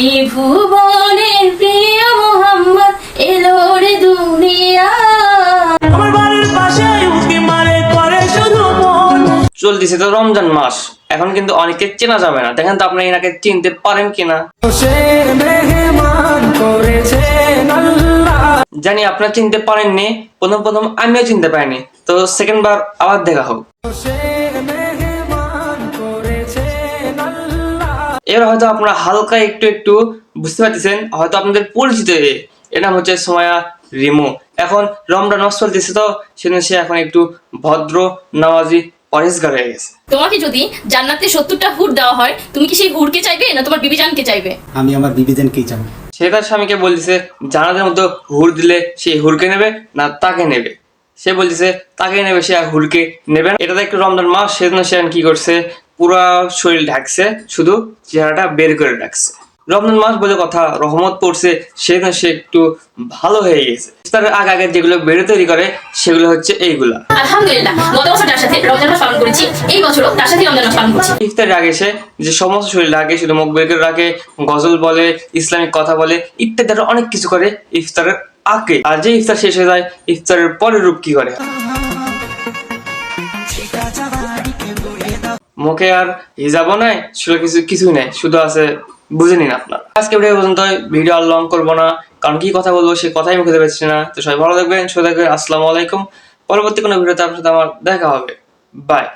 এই ভুবনের প্রিয় মোহাম্মদ এলো রে দুনিয়া। আমার বাড়ির পাশে উকি মারে করে শুধু মন। চলতেছে তো রমজান মাস, এখন কিন্তু অনেকে চেনা যাবে না। দেখেন তো আপনি এনাকে চিনতে পারেন কিনা। জানি আপনারা চিনতে পারেননি, প্রথম আমিও চিনতে পারিনি, তো সেকেন্ড বার আবার দেখা হোক। এবার হয়তো আপনারা হালকা একটু বুঝতে পারতেছেন, হয়তো আপনাদের পরিচিত এর নাম হচ্ছে সোমায়া রিমু। এখন রমজান মাস চলতেছে, তো সেজন্য সে এখন একটু ভদ্র নামাজি পরেশগার হয়ে গেছে। তোমাকে যদি জান্নাতে 70টা হুর দেওয়া হয়, তুমি কি সেই হুরকে চাইবে না তোমার বিবিজানকে চাইবে? আমি আমার বিবিজনকেই চাবো। সে তার স্বামীকে বলতেছে জান্নাতের মতো হুর দিলে সে হুরকে নেবে না তাকে নেবে। সে বলতেছে তাকে নেবে, সে আর হুরকে নেবে না। এটাতে একটু রমজান মাস, সেজন্য সে কি করছে, পুরা শরীর ঢাকছে, শুধু চেহারাটা বের করে রাখছে। রমজান মাস বলে কথা, রহমত পড়ছে, সেজন্য সে একটু ভালো হয়ে গেছে। তার আগে যেগুলো বেড়ে তৈরি করে সেগুলো হচ্ছে এইগুলা। আলহামদুলিল্লাহ, গত বছর তার সাথে রমজান মাস পালন করেছি, এই বছরও তার সাথে রমজান মাস পালন করছি। ইফতারের আগে সে যে সমস্ত শরীর রাখে, শুধু মুখ বের করে রাখে, গজল বলে, ইসলামিক কথা বলে, ইত্যাদি আরো অনেক কিছু করে ইফতারের আগে। আর যে ইফতার শেষ হয়ে যায়, ইফতারের পরের রূপ কি করে, মুখে আর হিজাবও নাই, কিছুই নাই, শুধু আছে বুঝে নিন আপনার। আজকে ভিডিও পর্যন্ত, ভিডিও আর লং করবো না, কারণ কি কথা বলবো সে কথাই মুখে পাচ্ছি না। তো সবাই ভালো থাকবেন, সুস্থ থাকবেন, আসসালামু আলাইকুম। পরবর্তী কোনো ভিডিওতে আপনার সাথে আমার দেখা হবে। বাই।